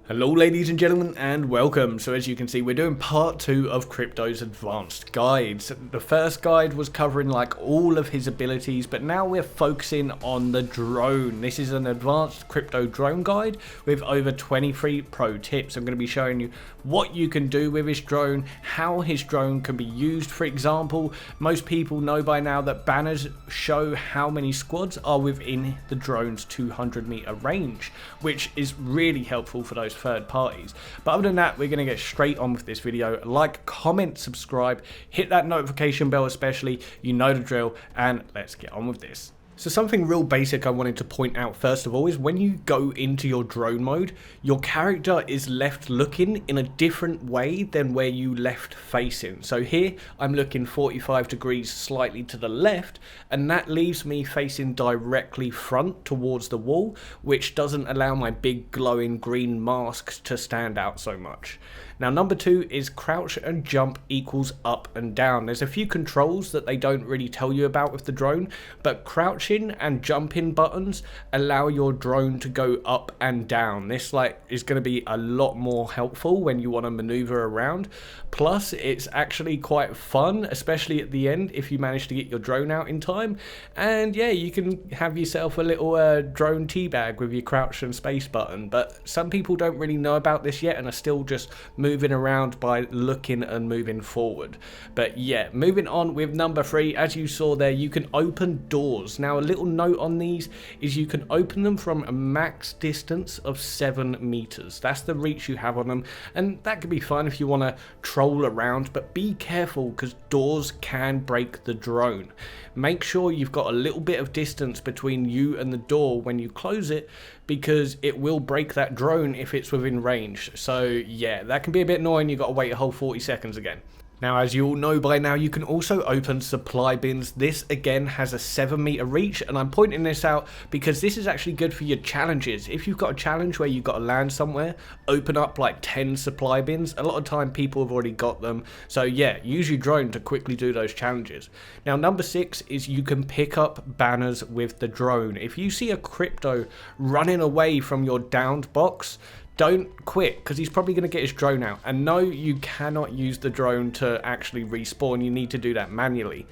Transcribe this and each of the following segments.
Hello ladies and gentlemen and welcome. So as you can see, we're doing part 2 of Crypto's advanced guides. The first guide was covering like all of his abilities, but now we're focusing on the drone. This is an advanced crypto drone guide with over 23 pro tips. I'm going to be showing you what you can do with his drone, how his drone can be used. For example, most people know by now that banners show how many squads are within the drone's 200-meter range, which is really helpful for those third parties. But other than that, we're going to get straight on with this video. Like, comment, subscribe, hit that notification bell especially, you know the drill, and let's get on with this. So something real basic I wanted to point out first of all is when you go into your drone mode, your character is left looking in a different way than where you left facing. So here I'm looking 45 degrees slightly to the left, and that leaves me facing directly front towards the wall, which doesn't allow my big glowing green mask to stand out so much. Now number 2 is crouch and jump equals up and down. There's a few controls that they don't really tell you about with the drone, but crouching and jumping buttons allow your drone to go up and down. This is going to be a lot more helpful when you want to maneuver around. Plus it's actually quite fun, especially at the end if you manage to get your drone out in time. And yeah, you can have yourself a little drone teabag with your crouch and space button. But some people don't really know about this yet and are still just moving around by looking and moving forward. But yeah, moving on with number 3, as you saw there, you can open doors. Now a little note on these is you can open them from a max distance of 7 meters. That's the reach you have on them, and that could be fun if you want to troll around, but be careful because doors can break the drone. Make sure you've got a little bit of distance between you and the door when you close it, because it will break that drone if it's within range. So yeah, that can be a bit annoying. You've got to wait a whole 40 seconds again. Now, as you all know by now, you can also open supply bins. This again has a 7-meter reach, and I'm pointing this out because this is actually good for your challenges. If you've got a challenge where you've got to land somewhere, open up like 10 supply bins. A lot of time people have already got them. So yeah, use your drone to quickly do those challenges. Now, number 6 is you can pick up banners with the drone. If you see a crypto running away from your downed box, don't quit, because he's probably going to get his drone out. And no, you cannot use the drone to actually respawn. You need to do that manually.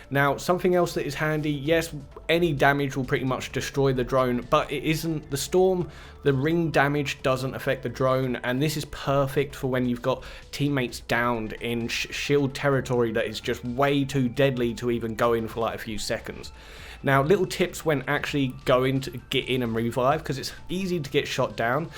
Now, something else that is handy, yes, any damage will pretty much destroy the drone, but it isn't the storm. The ring damage doesn't affect the drone, and this is perfect for when you've got teammates downed in shield territory that is just way too deadly to even go in for like a few seconds. Now, little tips when actually going to get in and revive, because it's easy to get shot down.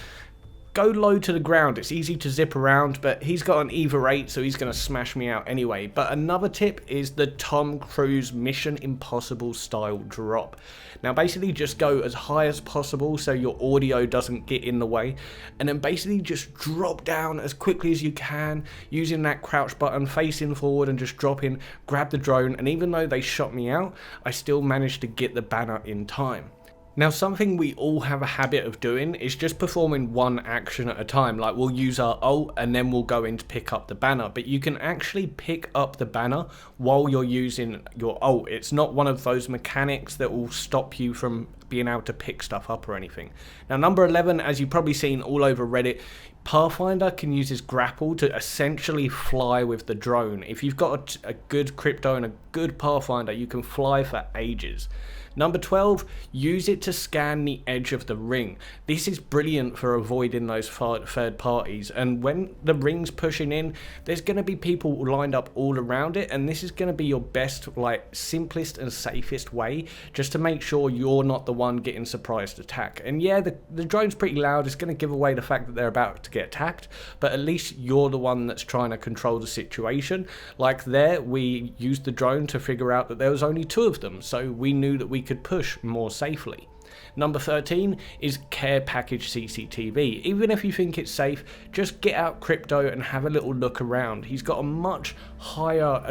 Go low to the ground. It's easy to zip around, but he's got an either 8, so he's going to smash me out anyway. But another tip is the Tom Cruise Mission Impossible style drop. Now basically just go as high as possible so your audio doesn't get in the way, and then basically just drop down as quickly as you can using that crouch button, facing forward, and just drop in, grab the drone, and even though they shot me out, I still managed to get the banner in time. Now, something we all have a habit of doing is just performing one action at a time. Like, we'll use our ult and then we'll go in to pick up the banner. But you can actually pick up the banner while you're using your ult. It's not one of those mechanics that will stop you from being able to pick stuff up or anything. Now, number 11, as you've probably seen all over Reddit, Pathfinder can use his grapple to essentially fly with the drone. If you've got a good crypto and a good Pathfinder, you can fly for ages. Number 12, use it to scan the edge of the ring. This is brilliant for avoiding those third parties, and when the ring's pushing in, there's going to be people lined up all around it, and this is going to be your best, simplest and safest way just to make sure you're not the one getting surprised attack. And yeah, the drone's pretty loud. It's going to give away the fact that they're about to get attacked, but at least you're the one that's trying to control the situation. Like there, we used the drone to figure out that there was only 2 of them, so we knew that we could push more safely. Number 13 is care package CCTV. Even if you think it's safe, just get out crypto and have a little look around. He's got a much higher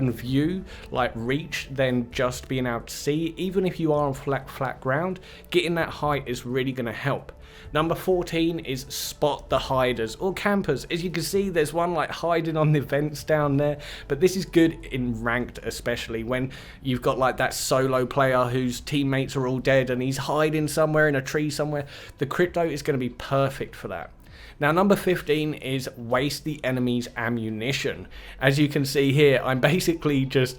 reach than just being able to see. Even if you are on flat ground, getting that height is really going to help. Number 14 is spot the hiders or campers. As you can see, there's one hiding on the vents down there, but this is good in ranked, especially when you've got that solo player whose teammates are all dead and he's hiding somewhere in a tree somewhere. The crypto is going to be perfect for that. Now number 15 is waste the enemy's ammunition. As you can see here, I'm basically just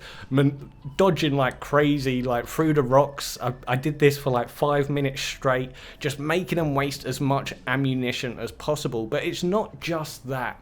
dodging like crazy, like through the rocks. I did this for like 5 minutes straight, just making them waste as much ammunition as possible. But it's not just that.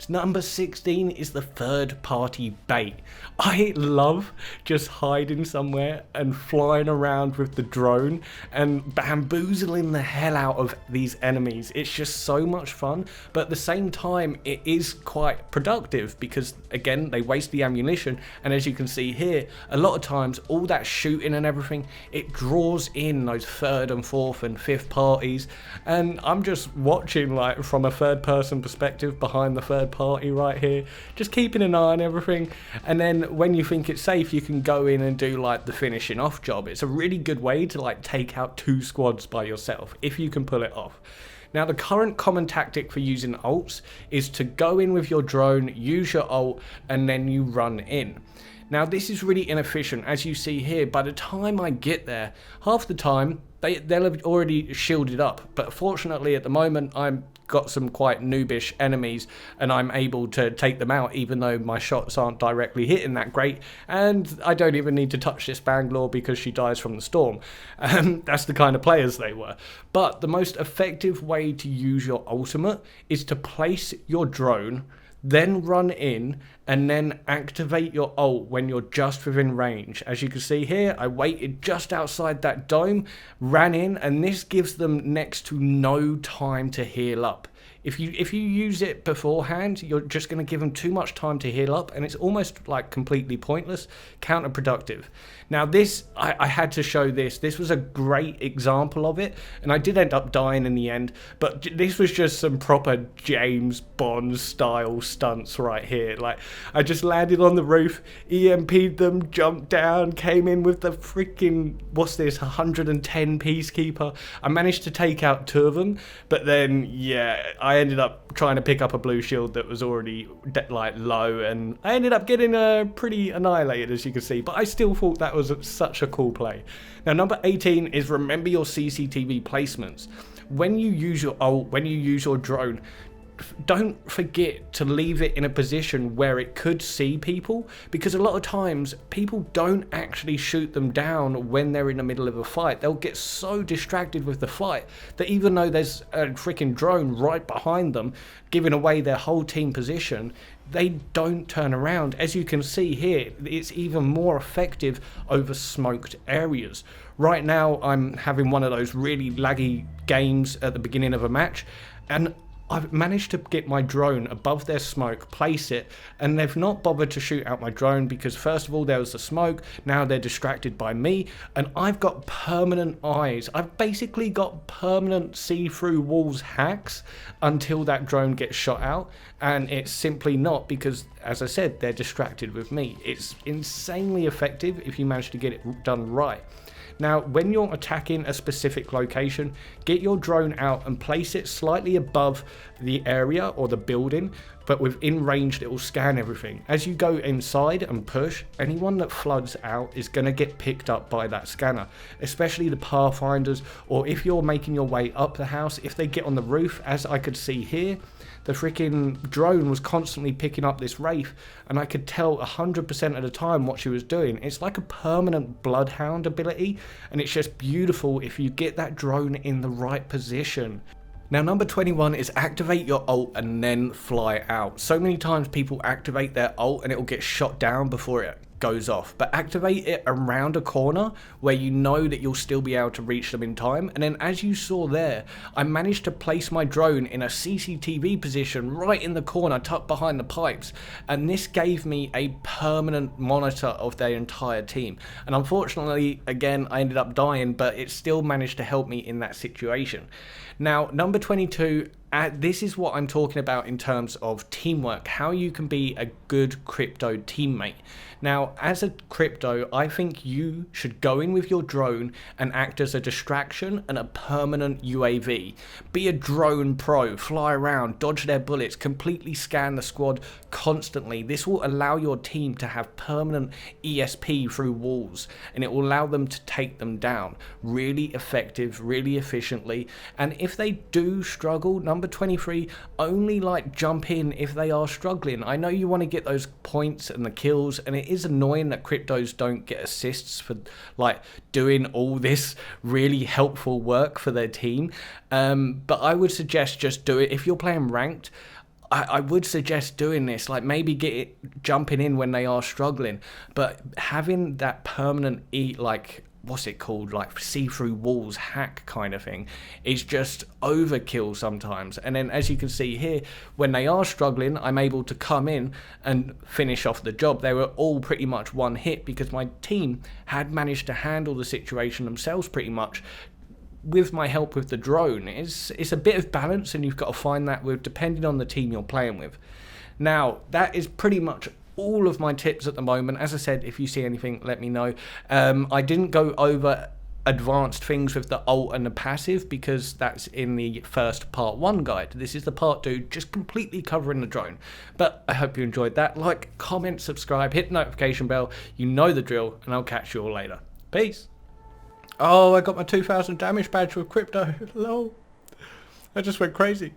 Number 16 is the third party bait. I love just hiding somewhere and flying around with the drone and bamboozling the hell out of these enemies. It's just so much fun, but at the same time it is quite productive because again they waste the ammunition, and as you can see here, a lot of times all that shooting and everything, it draws in those third and fourth and fifth parties, and I'm just watching like from a third person perspective behind the third party right here, just keeping an eye on everything. And then when you think it's safe, you can go in and do like the finishing off job. It's a really good way to like take out 2 squads by yourself if you can pull it off. Now the current common tactic for using ults is to go in with your drone, use your ult, and then you run in. Now this is really inefficient. As you see here, by the time I get there, half the time they'll have already shielded up, but fortunately at the moment I'm got some quite noobish enemies and I'm able to take them out even though my shots aren't directly hitting that great, and I don't even need to touch this Bangalore because she dies from the storm. That's the kind of players they were. But the most effective way to use your ultimate is to place your drone, then run in and then activate your ult when you're just within range. As you can see here, I waited just outside that dome, ran in, and this gives them next to no time to heal up. If you use it beforehand, you're just going to give them too much time to heal up, and it's almost like completely pointless, counterproductive. Now this, I had to show this. This was a great example of it, and I did end up dying in the end, but this was just some proper James Bond style stunts right here. Like, I just landed on the roof, EMP'd them, jumped down, came in with the freaking, what's this, 110 Peacekeeper. I managed to take out 2 of them, but then, yeah, I ended up trying to pick up a blue shield that was already like low, and I ended up getting pretty annihilated, as you can see, but I still thought that was such a cool play. Now number 18 is remember your CCTV placements. When you use your ult, when you use your drone, don't forget to leave it in a position where it could see people, because a lot of times people don't actually shoot them down when they're in the middle of a fight. They'll get so distracted with the fight that even though there's a freaking drone right behind them giving away their whole team position, they don't turn around. As you can see here, it's even more effective over smoked areas. Right now I'm having one of those really laggy games at the beginning of a match, and I've managed to get my drone above their smoke, place it, and they've not bothered to shoot out my drone because first of all there was the smoke, now they're distracted by me, and I've got permanent eyes. I've basically got permanent see-through walls hacks until that drone gets shot out, and it's simply not because, as I said, they're distracted with me. It's insanely effective if you manage to get it done right. Now, when you're attacking a specific location, get your drone out and place it slightly above the area or the building, but within range it will scan everything. As you go inside and push, anyone that floods out is going to get picked up by that scanner, especially the pathfinders, or if you're making your way up the house, if they get on the roof, as I could see here, the freaking drone was constantly picking up this wraith, and I could tell 100% of the time what she was doing. It's like a permanent bloodhound ability, and it's just beautiful if you get that drone in the right position. Now number 21 is activate your ult and then fly out. So many times people activate their ult and it will get shot down before it goes off, but activate it around a corner where you know that you'll still be able to reach them in time. And then as you saw there, I managed to place my drone in a CCTV position right in the corner tucked behind the pipes, and this gave me a permanent monitor of their entire team. And unfortunately, again, I ended up dying, but it still managed to help me in that situation. Now number 22, this is what I'm talking about in terms of teamwork, how you can be a good crypto teammate. Now, as a crypto, I think you should go in with your drone and act as a distraction and a permanent UAV. Be a drone pro, fly around, dodge their bullets, completely scan the squad constantly. This will allow your team to have permanent ESP through walls, and it will allow them to take them down really effective, really efficiently. And if they do struggle, number number 23, only like jump in if they are struggling. I know you want to get those points and the kills, and it is annoying that cryptos don't get assists for like doing all this really helpful work for their team. But I would suggest just do it if you're playing ranked. I would suggest doing this, like maybe jumping in when they are struggling, but having that permanent like what's it called, like see-through walls hack kind of thing is just overkill sometimes. And then as you can see here, when they are struggling, I'm able to come in and finish off the job. They were all pretty much one hit because my team had managed to handle the situation themselves pretty much with my help with the drone. It's a bit of balance, and you've got to find that with depending on the team you're playing with. Now that is pretty much all of my tips at the moment. As I said, if you see anything, let me know. I didn't go over advanced things with the ult and the passive because that's in the first part 1 guide. This is the part 2, just completely covering the drone. But I hope you enjoyed that. Like, comment, subscribe, hit the notification bell. You know the drill, and I'll catch you all later. Peace. Oh, I got my 2000 damage badge with crypto. Lol. I just went crazy.